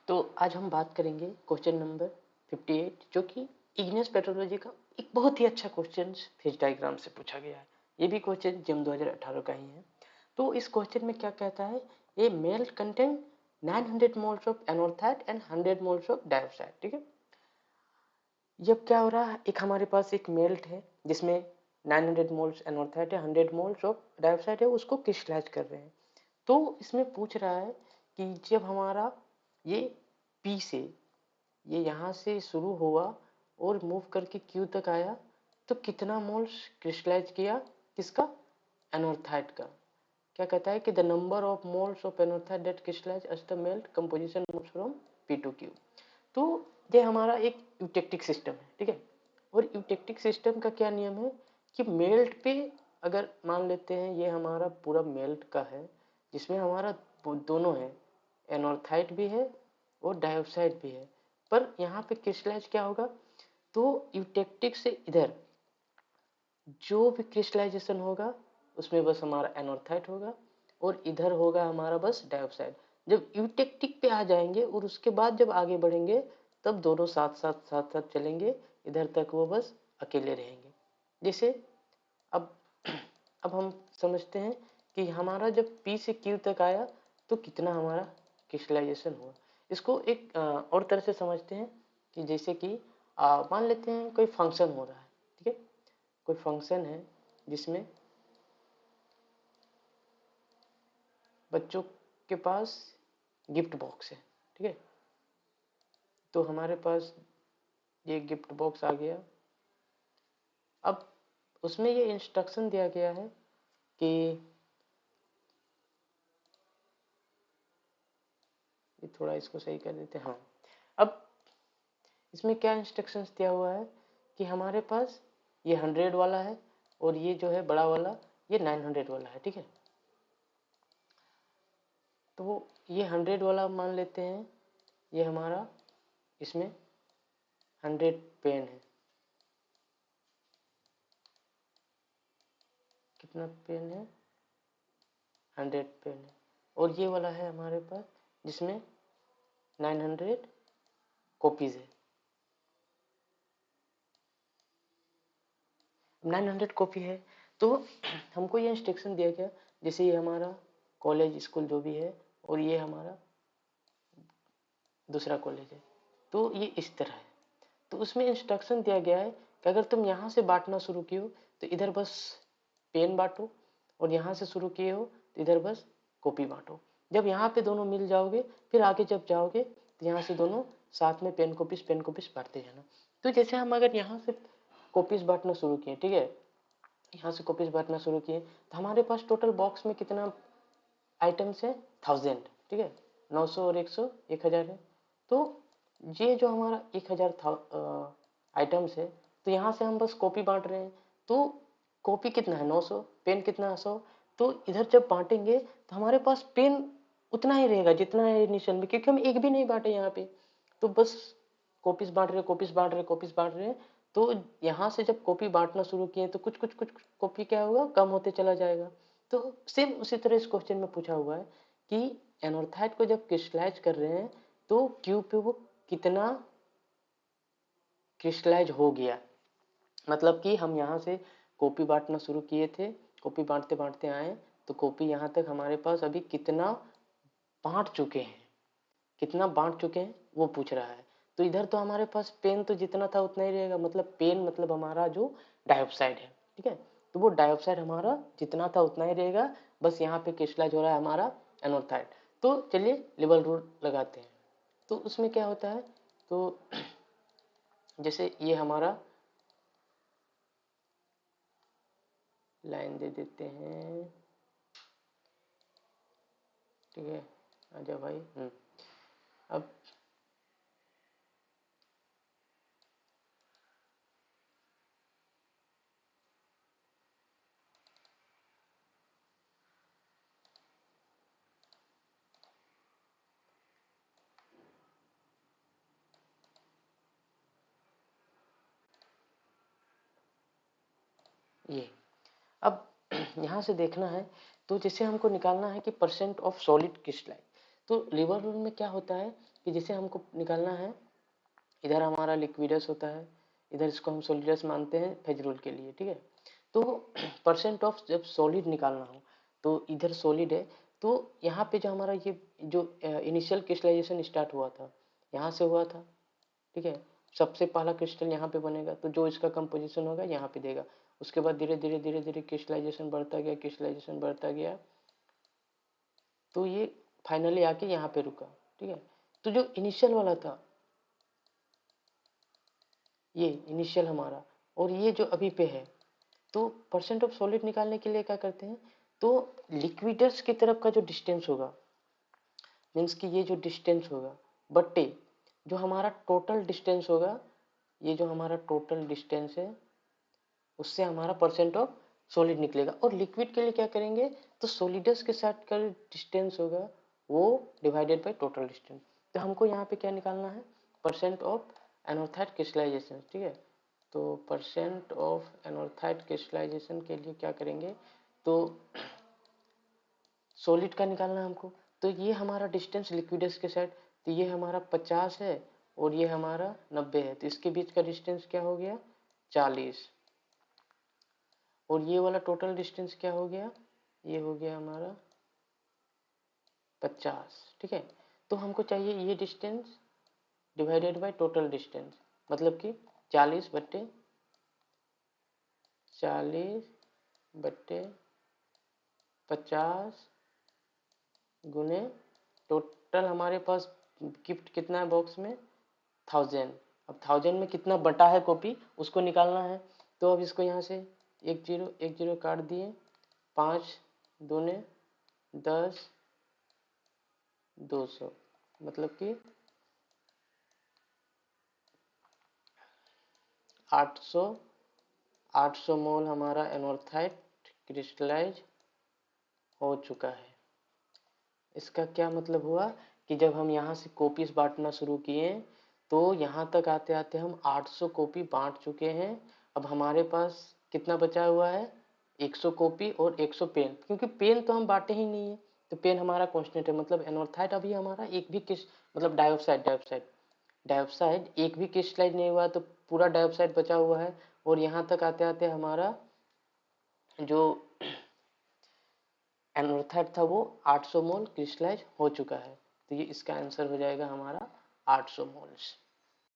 तो आज हम बात करेंगे क्वेश्चन नंबर 58 जो कि इग्नियस पेट्रोलॉजी का एक बहुत ही अच्छा क्वेश्चन फेज डायग्राम से पूछा गया है। ये भी क्वेश्चन जम 2018 का ही है। तो इस क्वेश्चन में क्या कहता है, a melt contain 900 moles of anorthite and 100 moles of diopside. ठीक है, जब क्या हो रहा है, एक हमारे पास एक मेल्ट है जिसमें 900 मोल्स एनोर्थाइट है, 100 मोल्स ऑफ डाइऑक्साइड है, उसको क्रिस्टलाइज कर रहे हैं। तो इसमें पूछ रहा है कि जब हमारा ये P से ये यहाँ से शुरू हुआ और मूव करके Q तक आया तो कितना मोल्स क्रिस्टलाइज किया, किसका, एनोर्थाइट का। क्या कहता है कि the number of moles of anorthite that crystallize as the melt composition moves from P to Q। तो ये हमारा एक यूटेक्टिक सिस्टम है, ठीक है। और यूटेक्टिक सिस्टम का क्या नियम है कि मेल्ट पे अगर मान लेते हैं ये हमारा पूरा मेल्ट का है जिसमें हमारा दोनों है, एनोर्थाइट भी है और डाइऑक्साइड भी है, पर यहाँ पे क्रिस्टलाइज क्या होगा, तो यूटेक्टिक से इधर जो भी क्रिस्टलाइजेशन होगा उसमें बस हमारा एनोर्थाइट होगा और इधर होगा हमारा बस डाइऑक्साइड। जब यूटेक्टिक पे आ जाएंगे और उसके बाद जब आगे बढ़ेंगे तब दोनों साथ साथ चलेंगे, इधर तक वो बस अकेले रहेंगे। जैसे अब अब हम समझते हैं कि हमारा जब P से Q तक आया तो कितना हमारा क्रिस्टलाइजेशन हुआ। इसको एक और तरह से समझते हैं कि जैसे कि मान लेते हैं कोई फंक्शन हो रहा है, ठीक है, कोई फंक्शन है जिसमें बच्चों के पास गिफ्ट बॉक्स है, ठीक है। तो हमारे पास ये गिफ्ट बॉक्स आ गया। अब उसमें ये इंस्ट्रक्शन दिया गया है कि ये थोड़ा इसको सही कर देते हैं। हाँ, अब इसमें क्या इंस्ट्रक्शंस दिया हुआ है कि हमारे पास ये 100 वाला है और ये जो है बड़ा वाला ये 900 वाला है, ठीक है। तो ये 100 वाला मान लेते हैं, ये हमारा इसमें 100 पेन है। कितना पेन है, 100 पेन है। और ये वाला है हमारे पास जिसमें 900 कॉपीज है। 900 कॉपी है तो हमको ये इंस्ट्रक्शन दिया गया, जैसे ये हमारा कॉलेज स्कूल जो भी है और ये हमारा दूसरा कॉलेज है, तो ये इस तरह है। तो उसमें इंस्ट्रक्शन दिया गया है कि अगर तुम यहाँ से बांटना शुरू किए हो तो इधर बस पेन बांटो और यहाँ से शुरू किए हो तो इधर बस कॉपी बांटो। जब यहाँ पे दोनों मिल जाओगे फिर आगे जब जाओगे तो यहाँ से दोनों साथ में पेन कॉपीज बांटते जाना। तो जैसे हम अगर यहाँ से कॉपीज बांटना शुरू किए, ठीक है, यहाँ से कॉपीज बांटना शुरू किए तो हमारे पास टोटल बॉक्स में कितना आइटम्स है, 1000, ठीक है। 900 और 100 1000 है। तो ये जो हमारा 1000 आइटम्स है तो यहाँ से हम बस कॉपी बांट रहे हैं। तो कॉपी कितना है 900, पेन कितना है 100। तो इधर जब बांटेंगे तो हमारे पास पेन उतना ही रहेगा जितना है इनिशियल में, क्योंकि हम एक भी नहीं बांटे यहाँ पे। तो बस कॉपीज बांट रहे कॉपीज बांट रहे हैं। तो यहाँ से जब कॉपी बांटना शुरू किए तो कुछ कॉपी क्या होगा, कम होते चला जाएगा। तो सेम उसी तरह इस क्वेश्चन में पूछा हुआ है कि एनोर्थाइट को जब क्रिस्टलाइज कर रहे हैं तो क्यू पे वो कितना क्रिस्टलाइज हो गया। मतलब कि हम यहाँ से कॉपी बांटना शुरू किए थे, कॉपी बांटते बांटते आए तो कॉपी यहाँ तक हमारे पास अभी कितना बांट चुके हैं, कितना बांट चुके हैं वो पूछ रहा है। तो इधर तो हमारे पास पेन तो जितना था उतना ही रहेगा, मतलब पेन मतलब हमारा जो डाइऑक्साइड है, ठीक है। तो वो डाइऑक्साइड हमारा जितना था उतना ही रहेगा, बस यहाँ पे क्रिस्टलाइज हो रहा है हमारा एनोर्थाइड। तो चलिए लेवल रूल लगाते हैं। तो उसमें क्या होता है, तो जैसे ये हमारा लाइन दे देते हैं, ठीक है, आजा भाई। अब ये अब यहाँ से देखना है तो जैसे हमको निकालना है कि परसेंट ऑफ सॉलिड क्रिस्टलाइन। तो लिवर रूल में क्या होता है कि जैसे हमको निकालना है, इधर हमारा लिक्विडस होता है, इधर इसको हम सोलिडस मानते हैं फेज रूल के लिए, ठीक है। तो परसेंट ऑफ जब सॉलिड निकालना हो तो इधर सॉलिड है, तो यहाँ पे जो हमारा ये जो इनिशियल क्रिस्टलाइजेशन स्टार्ट हुआ था यहाँ से हुआ था, ठीक है। सबसे पहला क्रिस्टल यहाँ पे बनेगा, तो जो इसका कंपोजिशन होगा यहाँ पे देगा। उसके बाद धीरे धीरे धीरे धीरे क्रिस्टलाइजेशन बढ़ता गया, क्रिस्टलाइजेशन बढ़ता गया, तो ये फाइनली आके यहाँ पे रुका, ठीक है। तो जो इनिशियल वाला था ये इनिशियल हमारा, और ये जो अभी पे है, तो परसेंट ऑफ सॉलिड निकालने के लिए क्या करते हैं, तो लिक्विडस की तरफ का जो डिस्टेंस होगा, मीन्स कि ये जो डिस्टेंस होगा बट्टे जो हमारा टोटल डिस्टेंस होगा, ये जो हमारा टोटल डिस्टेंस है उससे हमारा परसेंट ऑफ सॉलिड निकलेगा। और लिक्विड के लिए क्या करेंगे, तो सॉलिडस के साथ का डिस्टेंस होगा वो डिवाइडेड बाय टोटल डिस्टेंस। तो हमको यहाँ पे क्या निकालना है, परसेंट ऑफ एनोथाइड क्रिस्टलाइजेशन, ठीक है। तो परसेंट ऑफ एनोथाइड क्रिस्टलाइजेशन के लिए क्या करेंगे, तो सॉलिड का निकालना है हमको। तो ये हमारा डिस्टेंस लिक्विडस के साथ, तो ये हमारा 50 है और ये हमारा 90 है, तो इसके बीच का डिस्टेंस क्या हो गया 40, और ये वाला टोटल डिस्टेंस क्या हो गया, ये हो गया हमारा 50, ठीक है। तो हमको चाहिए ये distance divided by total distance, मतलब कि 40/50 गुने टोटल हमारे पास गिफ्ट कितना है बॉक्स में 1000। अब 1000 में कितना बटा है कॉपी उसको निकालना है। तो अब इसको यहाँ से एक जीरो काट दिए, 5 दूने 10 200, मतलब कि 800 मोल हमारा एनोथाइड क्रिस्टलाइज हो चुका है। इसका क्या मतलब हुआ कि जब हम यहाँ से कॉपीज बांटना शुरू किए तो यहाँ तक आते आते हम 800 कॉपी बांट चुके हैं। अब हमारे पास कितना बचा हुआ है, 100 कॉपी और 100 पेन, क्योंकि पेन तो हम बांटे ही नहीं है, तो पेन हमारा कांस्टेंट है। मतलब एनोथाइड अभी हमारा एक भी किस मतलब डाइऑक्साइड एक भी क्रिस्टलाइज नहीं हुआ, तो पूरा डाइऑक्साइड बचा हुआ है। और यहाँ तक आते आते हमारा जो एनोथाइड था वो 800 मोल क्रिस्टलाइज हो चुका है। तो ये इसका आंसर हो जाएगा हमारा 800 मोल्स।